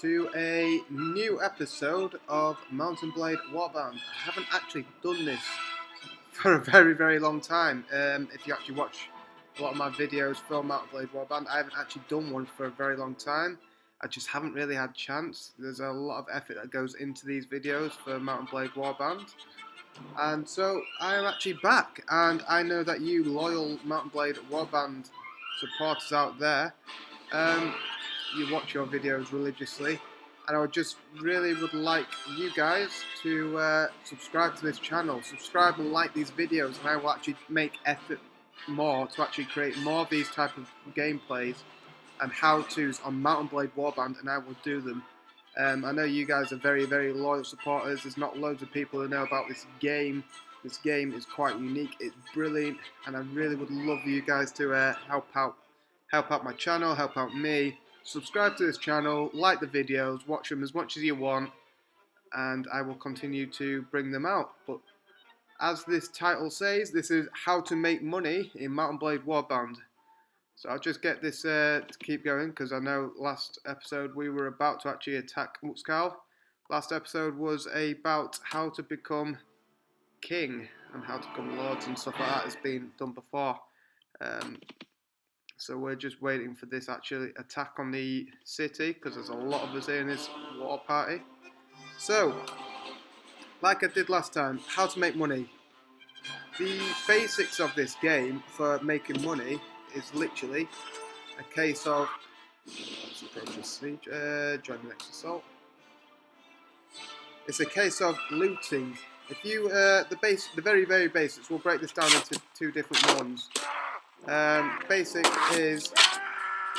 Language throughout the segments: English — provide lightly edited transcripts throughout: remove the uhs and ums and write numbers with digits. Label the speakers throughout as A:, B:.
A: to a new episode of Mountain Blade Warband. I haven't actually done this for a very long time. If you actually watch a lot of my videos for Mountain Blade Warband, I haven't actually done one for a very long time. I just haven't really had a chance. There's a lot of effort that goes into these videos for Mountain Blade Warband. And so I am actually back, and I know that you loyal Mountain Blade Warband supporters out there, you watch your videos religiously, and I just really would like you guys to subscribe to this channel, subscribe and like these videos, and I will actually make effort more to actually create more of these type of gameplays and how-tos on Mountain Blade Warband, and I will do them. I know you guys are very loyal supporters. There's not loads of people who know about this game. This game is quite unique, it's brilliant, and I really would love you guys to help out my channel, help out me. Subscribe to this channel, like the videos, watch them as much as you want, and I will continue to bring them out. But as this title says, this is how to make money in Mountain Blade Warband. So I'll just get this to keep going, because I know last episode we were about to actually attack Utskal. Last episode was about how to become king and how to become lords and stuff like that has been done before. So we're just waiting for this actually attack on the city, because there's a lot of us here in this war party. So, like I did last time, how to make money. The basics of this game for making money is literally a case of let's approach this siege, join the next assault. It's a case of looting. If you the very basics, we'll break this down into two different ones. Basic is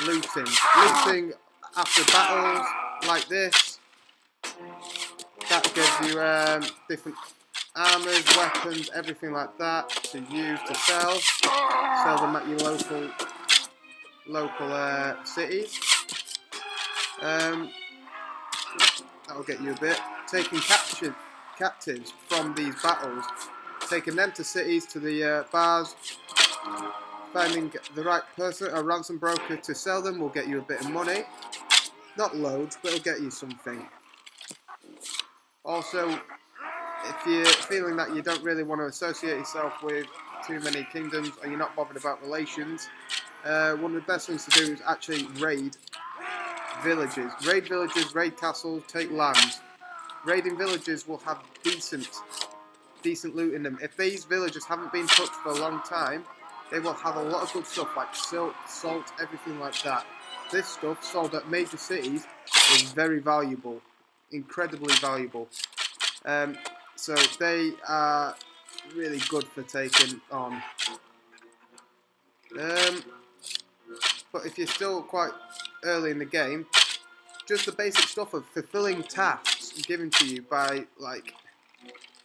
A: looting. Looting after battles like this. That gives you different armors, weapons, everything like that to use to sell. Sell them at your local cities. That'll get you a bit. Taking captives from these battles, taking them to cities, to the bars. Finding the right person, a ransom broker to sell them, will get you a bit of money. Not loads, but it'll get you something. Also, if you're feeling that you don't really want to associate yourself with too many kingdoms, or you're not bothered about relations, one of the best things to do is actually raid villages. Raid villages, raid castles, take lands. Raiding villages will have decent loot in them. If these villages haven't been touched for a long time, they will have a lot of good stuff like silk, salt, everything like that. This stuff sold at major cities is very valuable, incredibly valuable. So they are really good for taking on. But if you're still quite early in the game, just the basic stuff of fulfilling tasks given to you by like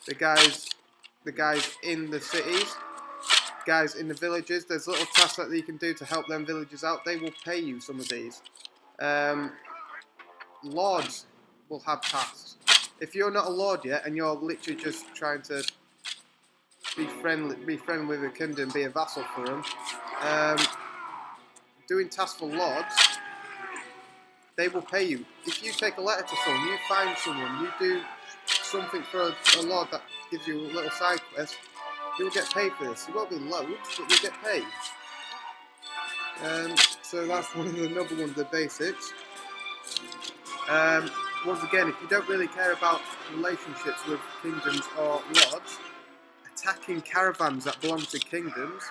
A: the guys in the cities, guys in the villages. There's little tasks that you can do to help them villages out. They will pay you some of these. Lords will have tasks. If you're not a lord yet and you're literally just trying to be friendly with a kingdom, be a vassal for them, doing tasks for lords, they will pay you. If you take a letter to someone, you find someone, you do something for a lord that gives you a little side quest, you'll get paid for this. It won't be loads, but you'll get paid. So that's another one of the basics. Once again, if you don't really care about relationships with kingdoms or lords, attacking caravans that belong to kingdoms,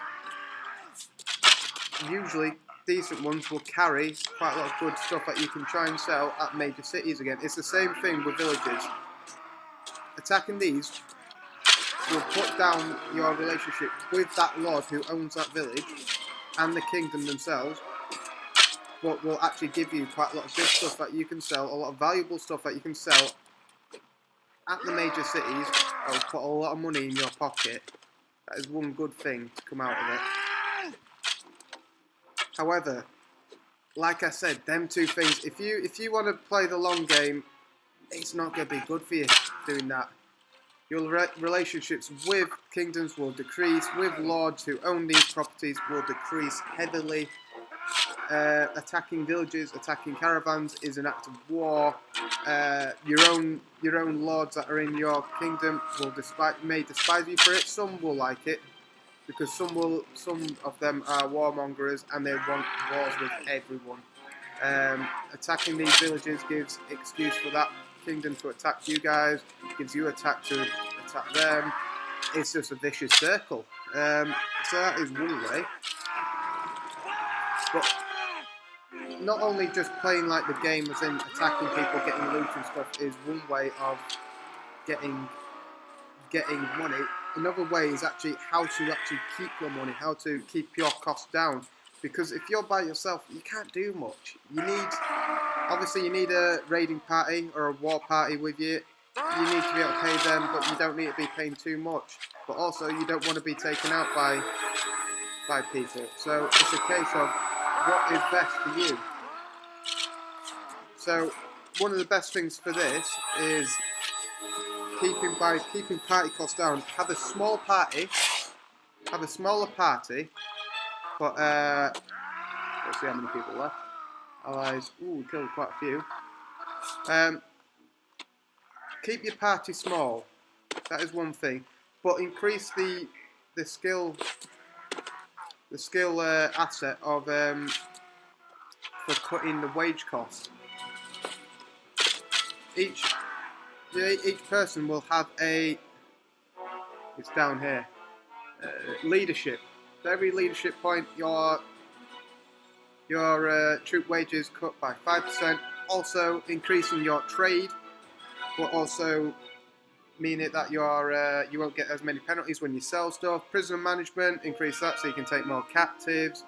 A: usually decent ones will carry quite a lot of good stuff that you can try and sell at major cities again. It's the same thing with villages. Attacking these will put down your relationship with that lord who owns that village and the kingdom themselves, but will actually give you quite a lot of good stuff that you can sell, a lot of valuable stuff that you can sell at the major cities. That will put a lot of money in your pocket. That is one good thing to come out of it. However, like I said, them two things, if you want to play the long game, it's not going to be good for you doing that. Your relationships with kingdoms will decrease, with lords who own these properties will decrease heavily. attacking villages, attacking caravans is an act of war. Your own lords that are in your kingdom may despise you for it. Some will like it because some of them are warmongers and they want wars with everyone. Attacking these villages gives excuse for that kingdom to attack you guys. Gives you attack to attack them. It's just a vicious circle. So that is one way. But not only just playing like the game as in attacking people, getting loot and stuff is one way of getting money. Another way is actually how to actually keep your money, how to keep your costs down. Because if you're by yourself, you can't do much. Obviously you need a raiding party or a war party with you. You need to be able to pay them, but you don't need to be paying too much. But also you don't want to be taken out by people. So it's a case of what is best for you. So one of the best things for this is keeping party costs down. Have a small party. Have a smaller party. But let's see how many people left. Allies. Ooh, we killed quite a few. Keep your party small. That is one thing. But increase the skill asset of for cutting the wage cost. Each person will have a. It's down here. Leadership. For every leadership point, your troop wages cut by 5%. Also increasing your trade, but also meaning that you won't get as many penalties when you sell stuff. Prisoner management, increase that so you can take more captives.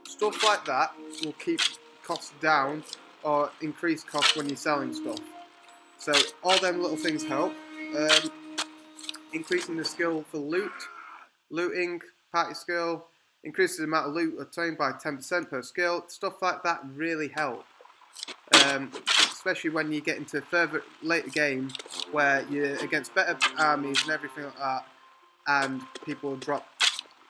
A: Stuff like that will keep costs down or increase costs when you're selling stuff. So all them little things help. Increasing the skill for looting, party skill, increases the amount of loot obtained by 10% per skill. Stuff like that really help. Especially when you get into later game where you're against better armies and everything like that, and people will drop,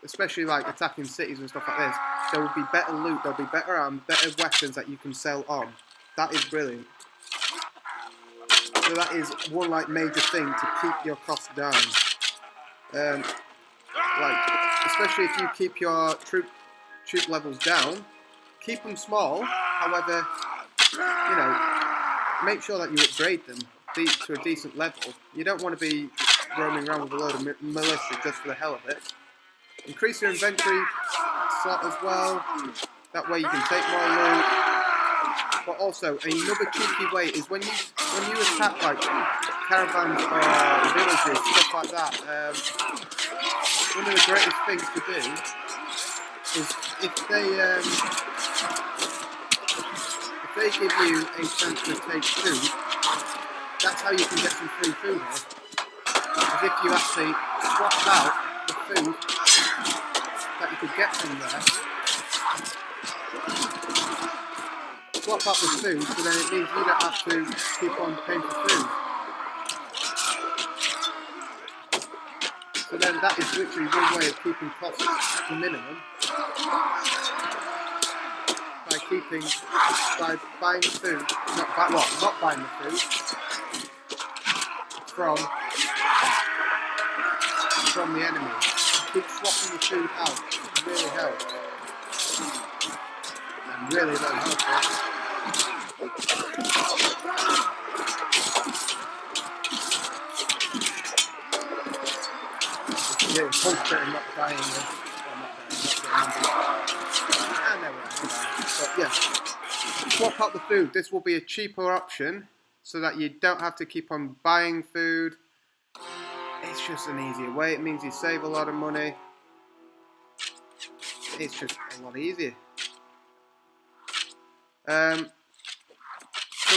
A: especially like attacking cities and stuff like this. There will be better loot, there'll be better arms, better weapons that you can sell on. That is brilliant. So that is one like major thing to keep your costs down. Like especially if you keep your troop levels down, keep them small. However, you know, make sure that you upgrade them to a decent level. You don't want to be roaming around with a load of militia just for the hell of it. Increase your inventory slot as well. That way you can take more loot. But also another cheeky way is when you attack like caravans or villages, stuff like that. One of the greatest things to do is if they give you a chance to take food, that's how you can get some free food here. As if you actually swap out the food that you could get from there. Swap out the food, so then it means you don't have to keep on paying for food. So then that is literally one way of keeping costs at the minimum. By buying food, not buying the food from the enemy. Keep swapping the food out. It really helps. And really helpful. Yeah, concentrating not buying this. But yeah, swap out the food. This will be a cheaper option so that you don't have to keep on buying food. It's just an easier way. It means you save a lot of money. It's just a lot easier. So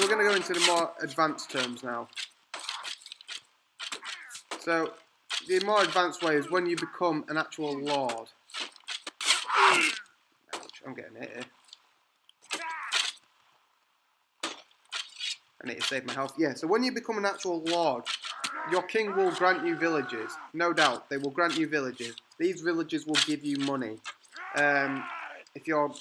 A: we're going to go into the more advanced terms now. So the more advanced way is when you become an actual lord. Ouch, I'm getting hit here. I need to save my health. Yeah, so when you become an actual lord, your king will grant you villages. No doubt, they will grant you villages. These villages will give you money. If you're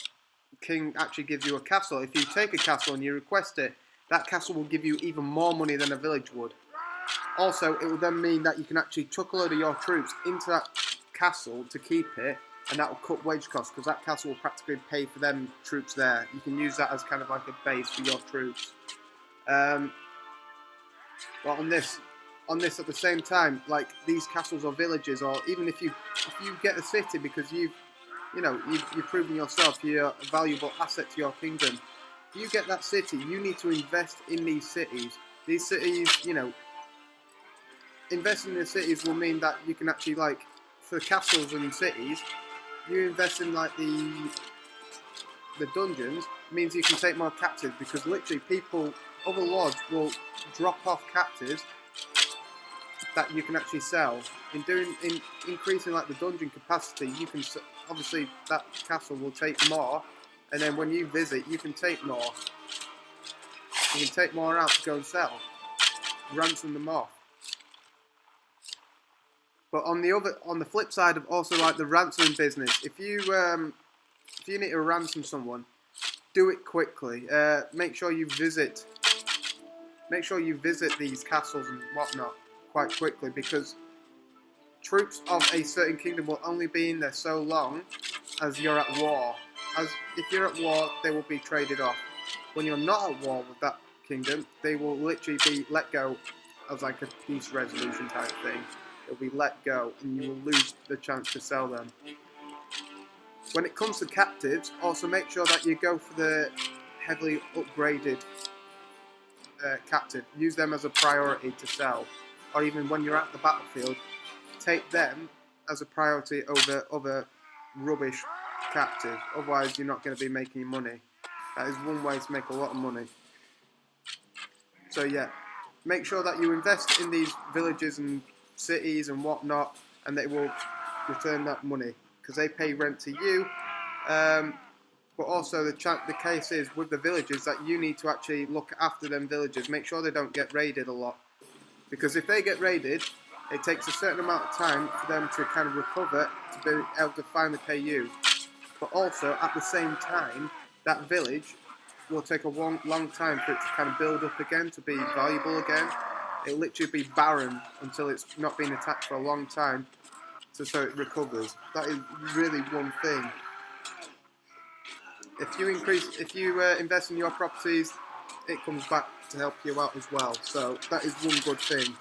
A: king actually gives you a castle. If you take a castle and you request it, that castle will give you even more money than a village would. Also, it will then mean that you can actually chuck a load of your troops into that castle to keep it, and that will cut wage costs because that castle will practically pay for them troops there. You can use that as kind of like a base for your troops. But on this at the same time, like these castles or villages, or even if you get a city because you've proven yourself you're a valuable asset to your kingdom. If you get that city, you need to invest in these cities. These cities, investing in the cities will mean that you can actually, like, for castles and cities, you invest in like the dungeons, means you can take more captives because literally other lords will drop off captives that you can actually sell. In increasing like the dungeon capacity, you can obviously that castle will take more, and then when you visit, you can take more. You can take more out to go and sell, ransom them off. But on the flip side of also like the ransoming business, if you need to ransom someone, do it quickly. Make sure you visit these castles and whatnot quite quickly, because troops of a certain kingdom will only be in there so long as you're at war. If you're at war, they will be traded off. When you're not at war with that kingdom, they will literally be let go as like a peace resolution type thing. They'll be let go, and you will lose the chance to sell them. When it comes to captives, also make sure that you go for the heavily upgraded captive. Use them as a priority to sell, or even when you're at the battlefield, take them as a priority over other rubbish captives. Otherwise, you're not going to be making money. That is one way to make a lot of money. So yeah, make sure that you invest in these villages and cities and whatnot, and they will return that money because they pay rent to you. But also the case is with the villages that you need to actually look after them villages. Make sure they don't get raided a lot, because if they get raided, it takes a certain amount of time for them to kind of recover to be able to finally pay you. But also at the same time, that village will take a long time for it to kind of build up again, to be valuable again. It'll literally be barren until it's not been attacked for a long time, so it recovers. That is really one thing. If you invest in your properties, it comes back to help you out as well. So that is one good thing.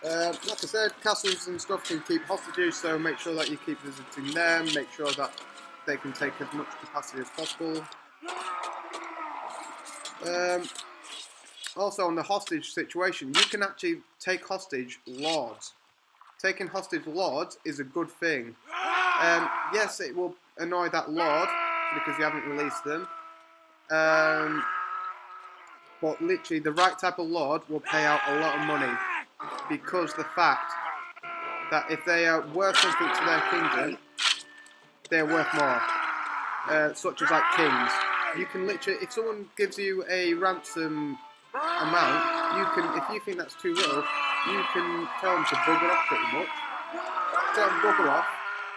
A: Like I said, castles and stuff can keep hostages, so make sure that you keep visiting them. Make sure that they can take as much capacity as possible. Also, on the hostage situation, you can actually take hostage lords. Taking hostage lords is a good thing. Yes, it will annoy that lord because you haven't released them. But literally, the right type of lord will pay out a lot of money, because the fact that if they are worth something to their kingdom, they're worth more. Such as like kings. You can literally, if someone gives you a ransom amount, you can, if you think that's too little, you can tell them to bugger off pretty much. Tell them bugger off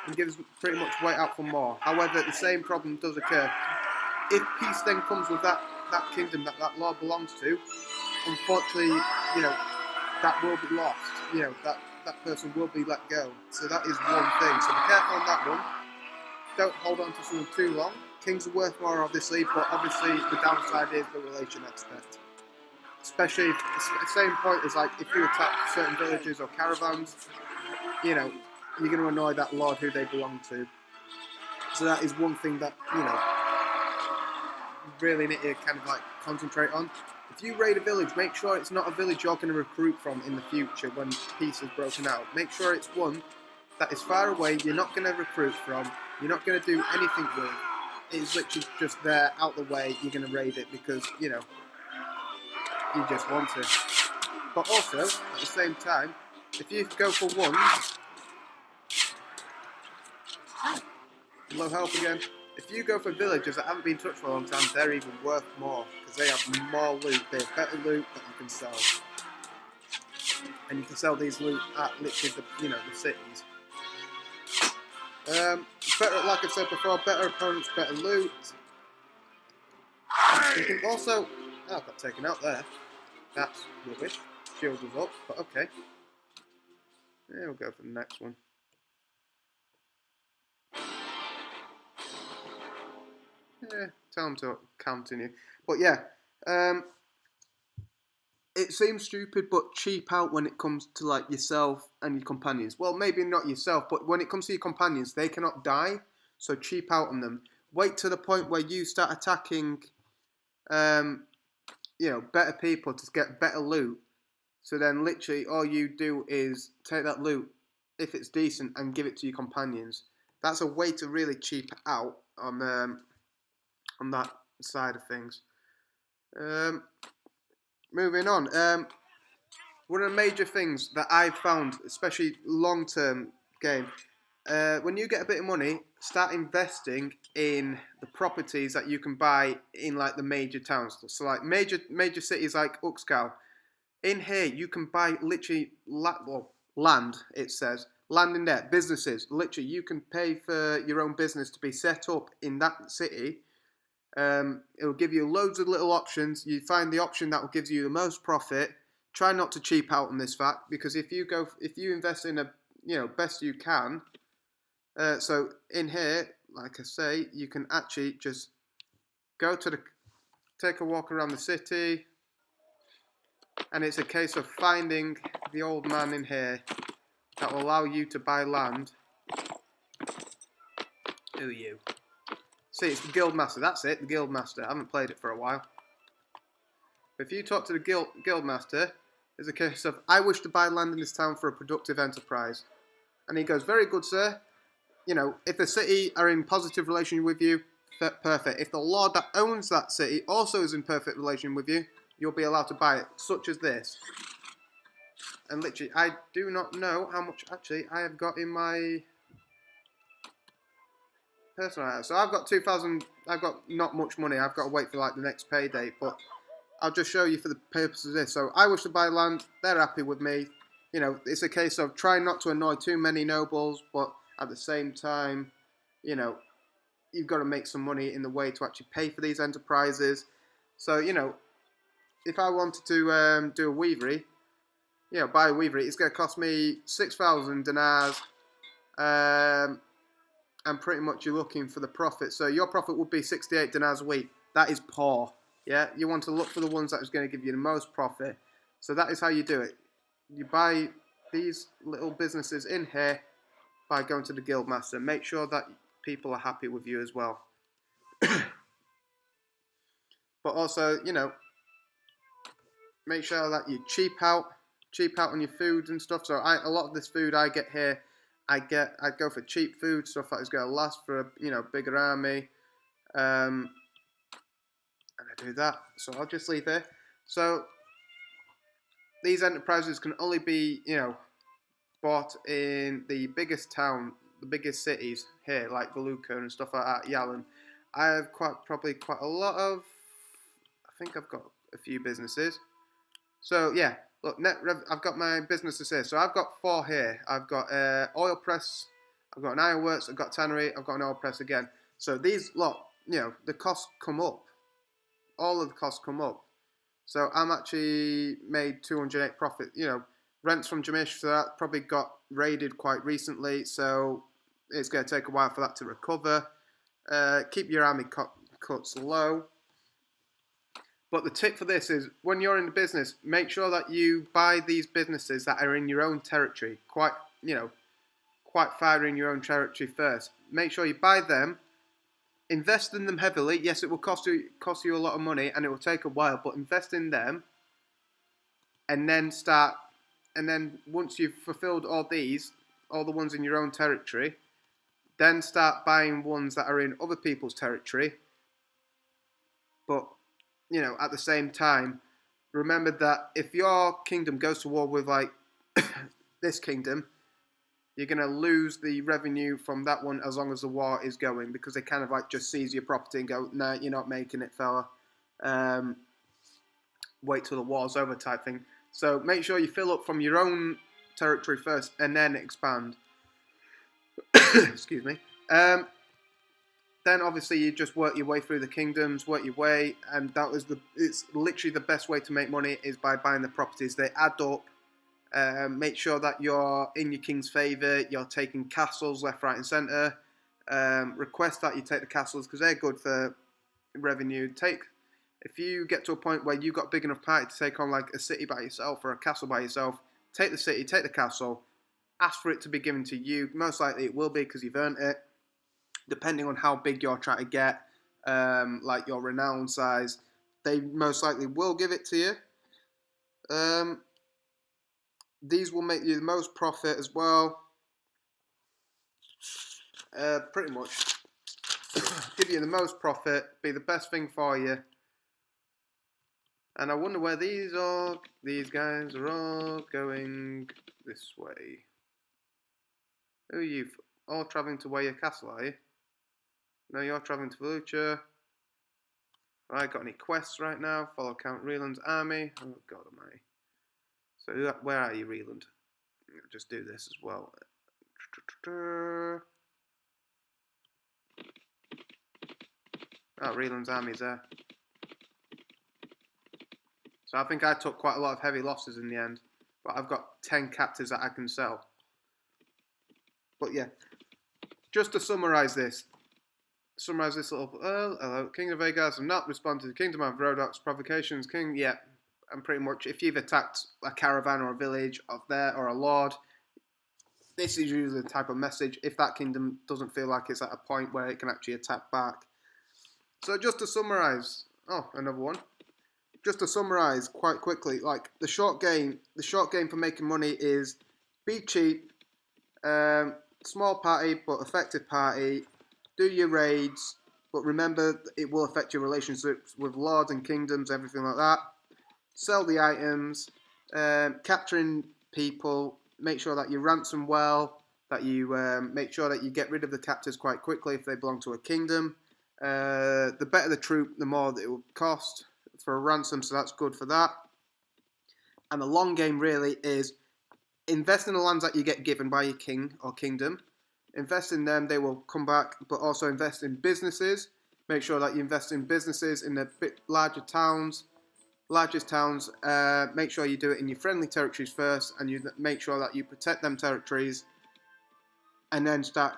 A: and give us pretty much wait out for more. However, the same problem does occur. If peace then comes with that kingdom that lord belongs to, unfortunately, that will be lost. That person will be let go. So that is one thing. So be careful on that one. Don't hold on to someone too long. Kings are worth more, obviously, but obviously the downside is the relation aspect. Especially if the same point is like if you attack certain villages or caravans, you're going to annoy that lord who they belong to. So that is one thing that you really need to kind of like concentrate on. If you raid a village, make sure it's not a village you're going to recruit from in the future when peace is broken out. Make sure it's one that is far away, you're not going to recruit from, you're not going to do anything with. It's literally just there, out the way, you're going to raid it because, you just want to. But also, at the same time, if you go for one, low health again. If you go for villages that haven't been touched for a long time, they're even worth more because they have more loot. They have better loot that you can sell, and you can sell these loot at literally the cities. better, like I said before, better opponents, better loot. You can also... Oh, I got taken out there. That's rubbish. Shield was up, but okay. Yeah, we'll go for the next one. Yeah, tell them to continue. But yeah, it seems stupid but cheap out when it comes to like yourself and your companions. Well, maybe not yourself, but when it comes to your companions, they cannot die, so cheap out on them. Wait to the point where you start attacking, better people to get better loot. So then, literally, all you do is take that loot, if it's decent, and give it to your companions. That's a way to really cheap out on that side of things. Moving on. One of the major things that I've found, especially long-term game, when you get a bit of money, start investing in the properties that you can buy in like the major towns. So like major cities like Uxcal. In here, you can buy literally land. It says land in there. Businesses. Literally, you can pay for your own business to be set up in that city. It'll give you loads of little options. You find the option that will give you the most profit. Try not to cheap out on this fact, because if you invest in a best you can. So in here, like I say, you can actually just take a walk around the city, and it's a case of finding the old man in here that will allow you to buy land. Who are you? See, it's the guild master. That's it, the guild master. I haven't played it for a while. But if you talk to the guild master, it's a case of, I wish to buy land in this town for a productive enterprise. And he goes, very good, sir. If the city are in positive relation with you, perfect. If the lord that owns that city also is in perfect relation with you, you'll be allowed to buy it, such as this. And literally, I do not know how much actually I have got in my personal item. So I've got 2,000, I've got not much money. I've got to wait for like the next payday, but I'll just show you for the purpose of this. So I wish to buy land, they're happy with me. It's a case of trying not to annoy too many nobles, but at the same time, you've got to make some money in the way to actually pay for these enterprises. So, if I wanted to do a weavery, buy a weavery, it's going to cost me 6,000 dinars, and pretty much you're looking for the profit. So your profit would be 68 dinars a week. That is poor. Yeah, you want to look for the ones that is going to give you the most profit. So that is how you do it. You buy these little businesses in here by going to the guild master. Make sure that people are happy with you as well. But also, make sure that you cheap out on your food and stuff. So a lot of this food I get here, I go for cheap food, stuff that is going to last for a bigger army. And I do that. So I'll just leave here. So these enterprises can only be bought in the biggest town, the biggest cities here, like Valuka and stuff like that, Yallen. I have probably quite a lot of, I think I've got a few businesses. So yeah, look, I've got my businesses here. So I've got 4 here. I've got oil press, I've got an ironworks, I've got tannery, I've got an oil press again. So these the costs come up. All of the costs come up. So I'm actually made 208 profit. Rents from Jamish, so that probably got raided quite recently. So it's going to take a while for that to recover. Keep your army cuts low. But the tip for this is, when you're in the business, make sure that you buy these businesses that are in your own territory, quite far in your own territory first. Make sure you buy them, invest in them heavily. Yes, it will cost you a lot of money, and it will take a while, but invest in them, and then once you've fulfilled all the ones in your own territory, then start buying ones that are in other people's territory. But at the same time, remember that if your kingdom goes to war with like this kingdom, you're going to lose the revenue from that one as long as the war is going, because they kind of like just seize your property and go, nah, you're not making it, fella. Wait till the war's over type thing. So make sure you fill up from your own territory first and then expand. Excuse me. Then obviously you just work your way through the kingdoms, work your way, and it's literally the best way to make money is by buying the properties. They add up. Make sure that you're in your king's favour. You're taking castles left, right, and centre. Request that you take the castles because they're good for revenue. If you get to a point where you've got big enough party to take on like a city by yourself or a castle by yourself, take the city, take the castle. Ask for it to be given to you. Most likely it will be because you've earned it. Depending on how big you're trying to get, like your renown size, they most likely will give it to you. These will make you the most profit as well. Pretty much give you the most profit, be the best thing for you. And I wonder where these guys are all going this way. Who are you? All travelling to where your castle, are you? No, you're travelling to Volucha. I got any quests right now? Follow Count Reland's army. Oh God almighty. So where are you, Reland? I'll just do this as well. Oh, Reland's army's there. So I think I took quite a lot of heavy losses in the end. But I've got 10 captives that I can sell. But yeah, just to summarise this. Little, hello, King of Agas have not responded to the Kingdom of Rodok's provocations. And pretty much if you've attacked a caravan or a village of there or a lord, this is usually the type of message if that kingdom doesn't feel like it's at a point where it can actually attack back. So just to summarise, another one. Just to summarise quite quickly, like the short game for making money is be cheap, small party but effective party, do your raids, but remember it will affect your relationships with lords and kingdoms, everything like that. Sell the items, capturing people, make sure that you ransom well, that you make sure that you get rid of the captives quite quickly if they belong to a kingdom. The better the troop, the more that it will cost for a ransom, so that's good for that. And the long game really is invest in the lands that you get given by your king or kingdom. Invest in them, they will come back, but also invest in businesses. Make sure that you invest in businesses in the bit largest towns. Make sure you do it in your friendly territories first, and you make sure that you protect them territories, and then start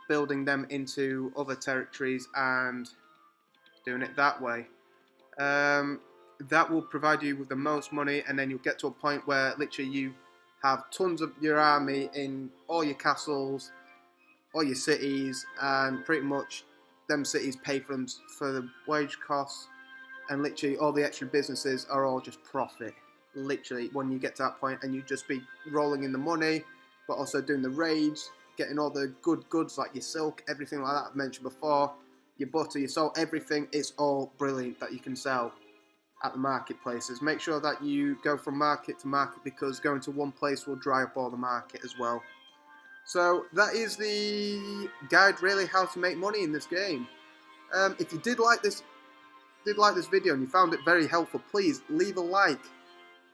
A: building them into other territories and doing it that way. That will provide you with the most money, and then you'll get to a point where literally you have tons of your army in all your castles, all your cities, and pretty much them cities pay for the wage costs, and literally all the extra businesses are all just profit. Literally, when you get to that point, and you just be rolling in the money, but also doing the raids, getting all the good goods like your silk, everything like that I mentioned before, your butter, your salt, everything. It's all brilliant that you can sell at the marketplaces. Make sure that you go from market to market, because going to one place will dry up all the market as well. So that is the guide really how to make money in this game. If you did like this video and you found it very helpful, please leave a like,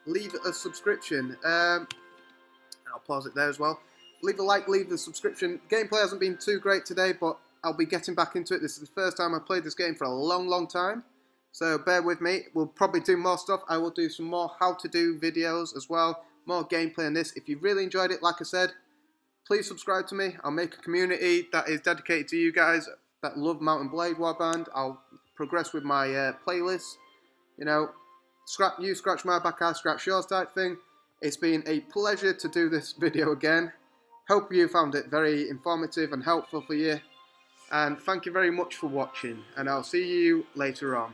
A: leave a subscription. I'll pause it there as well. Leave a like, leave a subscription. Gameplay hasn't been too great today, but I'll be getting back into it. This is the first time I played this game for a long time. So bear with me. We'll probably do more stuff. I will do some more how to do videos as well. More gameplay on this. If you really enjoyed it, like I said, please subscribe to me. I'll make a community that is dedicated to you guys that love Mount and Blade Warband. I'll progress with my playlists. You know, scratch my back, I scratch yours type thing. It's been a pleasure to do this video again. Hope you found it very informative and helpful for you. And thank you very much for watching. And I'll see you later on.